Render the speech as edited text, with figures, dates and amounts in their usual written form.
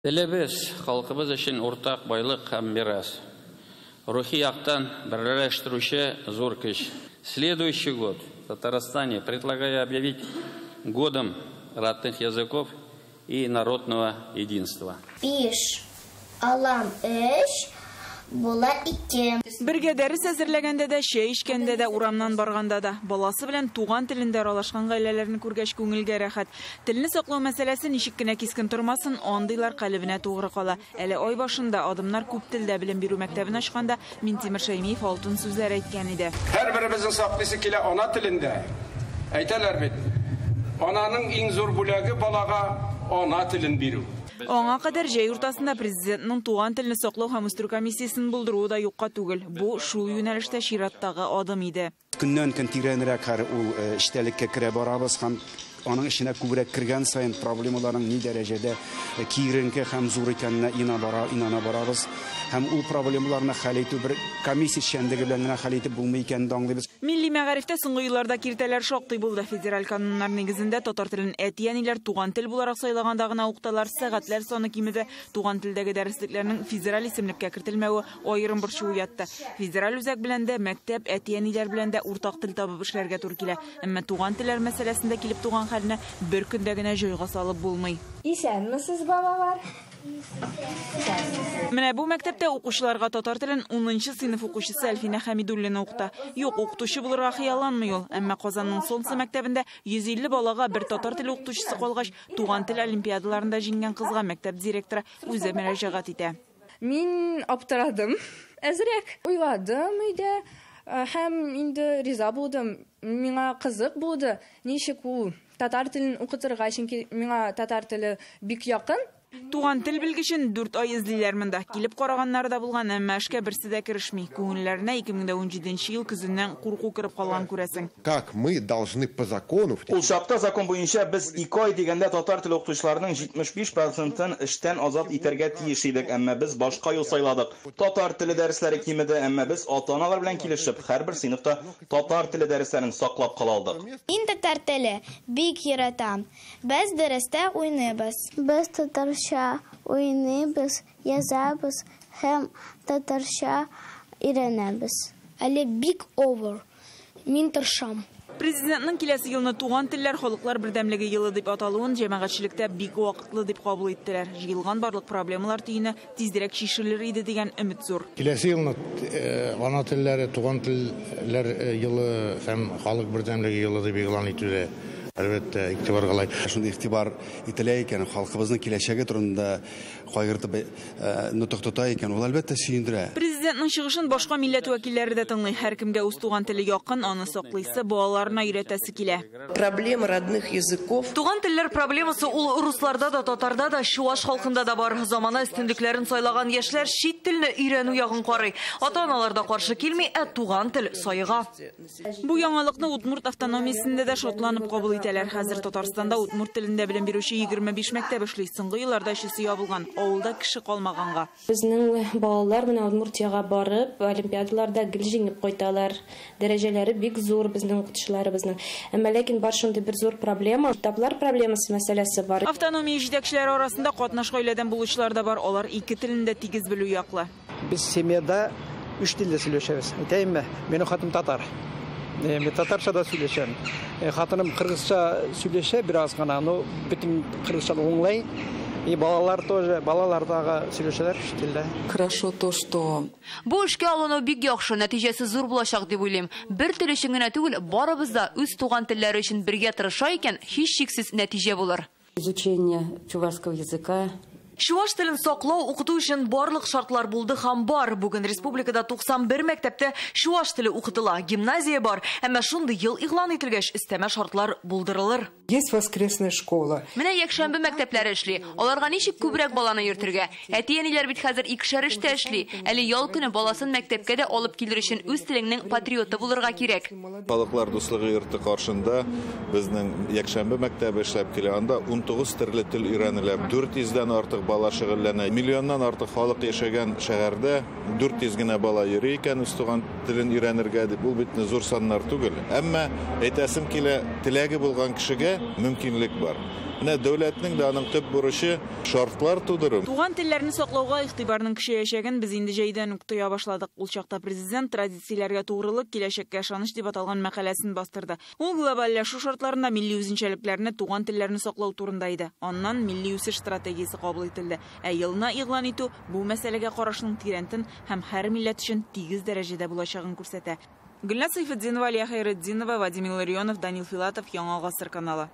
Телебез халкыбыз өчен уртак байлык һәм мирас. Рухи яктан берләштерүче зур көч. Следующий год в Татарстане предлагаю объявить годом родных языков и народного единства. Биш, алам эш, була ике. Бергә дәрес әзерләгәндә дә, чәй эчкәндә дә, урамнан барганда да, баласы белән туган телендә аралашкан гаиләләрне күргәч күңелгә рәхәт. Телне саклау мәсьәләсе ничек кенә кискен тормасын, андыйлар калыбына тугры кала. Әле ай башында адымнар күп телдә белем бирү мәктәбен ачканда Минтимер Шәймиев алтын сүзләр әйткән иде. Һәрберебезнең саклыйсы килә ана телендә. Әйтәләр бит. Ананың иң зур бүләге балага ана телен бирү. Аңа кадәр җәй уртасында президентның туган телне саклау һәм үстерү комиссиясен булдыруы да юкка түгел. Бу шул юнәлештә чираттагы адым иде. Көннән-көн тирәнрәк ул эштәлеккә керә барабыз һәм аның эченә күбрәк кергән саен проблемаларның ни дәрәҗәдә киеренке һәм зур икәненә инана барабыз. Һәм ул проблемаларны хәл итү бер комиссия эшчәнлеге белән генә хәл итеп булмый икәнен аңлыйбыз. Милли мәгарифтә соңгы елларда киртәләр шактый булды. Федераль кануннар нигезендә татар телен әти-әниләр туган тел буларак сайлаганда гына укыталар. Сәгатьләр саны кимеде. Туган телдәге дәреслекләрнең федераль исемлеккә кертелмәве аерым борчу уятты. Федераль үзәк белән дә, мәктәп әти-әниләр белән дә уртак тел табып эшләргә туры килә. Әмма туган телләр мәсьәләсендә килеп туган хәлне бер көндә генә җойга салып булмый. Исәнмесез, балалар? Менә бу мәктәптә укучыларга татар телен 10нчы сыйныф укучысы Әлфинә Хәмидуллина укыта. Юк, укытучы булырга хыялланмый ул. Әмма Казанның Солнце мәктәбендә 150 балага бер татар теле укытучысы калгач, туган тел олимпиадаларында җиңгән кызга мәктәп директоры үзе мөрәҗәгать итә. Мин аптырадым. Әзрәк уйладым өйдә һәм инде риза булдым. Миңа кызык булды. Ничек ул татар телен укытырга, чөнки миңа татар теле бик якын. Туган тел белгечен 4 ай эзлиләр монда. Килеп караганнары да булган, әмма эшкә берсе дә керешми. Күңелләренә 2017 ел көзеннән курку киреп калган күрәсең. Как мы должны по закону... Ул чакта закон буенча без 2 ай дигәндә татар теле укытучыларының 75%-ын эштән азат итәргә тиеш идек, әмма без башка юл сайладык. Татар теле дәресләре кимеде, әмма без ата-аналар белән килешеп, һәрбер сыйныфта татар теле дәресләрен саклап кала алдык. Мин татар теле бик яратам. Без дәрестә уйныйбыз. Без татарча уйныйбыз, язабыз һәм татарча өйрәнәбез. Әле бик овер. Мин тырышам. Президентның киләсе елны туган телләр халыклар бердәмлеге елы дип аталуын җәмәгатьчелектә бик вакытлы дип кабул иттеләр. Җыелган барлык проблемалар тиене тизрәк чишелер иде дигән өмет зур. Киләсе елны ана телләре, туган телләр елы һәм халык бердәмлеге елы дип игълан итүдә әлбәттә игътибар кылай. Шундый игътибар ителә икән, халкыбызның киләчәге турында кайгыртып нутык тота икән, ул әлбәттә сөендерә. Президентның чыгышын башка милләт вәкилләре дә тыңлый. Һәркемгә үз туган теле якын, аны саклыйсы, балаларына өйрәтәсе килә. Проблема родных языков. Туган телләр проблемасы ул русларда да, татарда да, чуаш халкында да бар. Замана өстенлекләрен сайлаган яшьләр чит телне өйрәнү ягын карый. Ата-аналар да каршы килми, туган тел сайыга. Бу яңалыкны Удмурт автономиясендә дә шатланып кабул итәләр. Хәзер Татарстанда удмурт телендә белем бирүче 25 мәктәп эшли. Соңгы елларда эшесе ябылган, авылда кеше калмаганга. Безнең балалар менә Удмуртиягә барып, олимпиадаларда гел җиңеп кайталар. Дәрәҗәләре бик зур безнең укытучыларыбызның. Әмма ләкин бар шундый бер зур проблема, китаплар проблемасы мәсьәләсе бар. Автономия җитәкчеләре арасында катнаш гаиләдән булучылар да бар. Алар ике телендә тигез белү яклы. Без семьяда 3 телдә сөйләшәбез. Әйтәйемме? Минем хатым татар. Мен татарча да сөйләшәм. Хатыным кыргызча сөйләшә бераз гына, но бөтен кыргызча оңлай. И балалар тоже, балалар да сөйләшәләр телдә. Хорошо то, что Бу эшкә алыну бик яхшы, нәтиҗәсе зур булачак дип уйлыйм. Бер тел өчен генә түгел, барыбыз да үз туган телләре өчен бергә тырыша икән, һич шиксез нәтиҗә булыр. Изучение чувашского языка. Чуваш телен саклау, укыту өчен барлык шартлар булды һәм бар. Бүген республикада 91 мәктәптә чуваш теле укытыла. Гимназия бар, әмма шундый ел игълан ителгәч, өстәмә шартлар булдырылыр. есть воскресная школа. Менә якшәмбе мәктәпләре эшли. Аларга ничек күбрәк баланы йөртергә? Әти-әниләр бит хәзер икешәр эштә эшли. Әле ял көне баласын мәктәпкә дә алып килер өчен үз теленең патриоты булырга кирәк. Балыклар дуслыгы йорты каршында безнең якшәмбе мәктәбе эшләп килә. Анда 19 төрле тел өйрәнелә. 400 дән артык бала шөгыльләнә. Миллионнан артык халык яшәгән шәһәрдә 400 генә бала йөри икән үз туган телен өйрәнергә дип. Ул бит зур саннар түгел. Әмма әйтәсем килә, теләге булган кешегә мөмкинлек бар. Менә дәүләтнең дә аның төп бурычы шартлар тудыру. Туган телләрне саклауга игътибарның көчәячәген без инде җәйдән үк тоя башладык. Ул чакта президент традицияләргә тугрылык, киләчәккә ышаныч дип аталган мәкаләсен бастырды. Ул глобальләшү шартларында милли үзенчәлекләрне, туган телләрне саклау турында иде. Аннан милли үсеш стратегиясе кабул ителде. Ә елны игълан итү бу мәсьәләгә карашның тирәнтен һәм һәр милләт өчен тигез дәрәҗәдә булачагын күрсәтә. Гөлназ Сайфетдинова, Алия Хайретдинова, Вадим Илларионов, Данил Филатов, Яңа Гасыр каналы.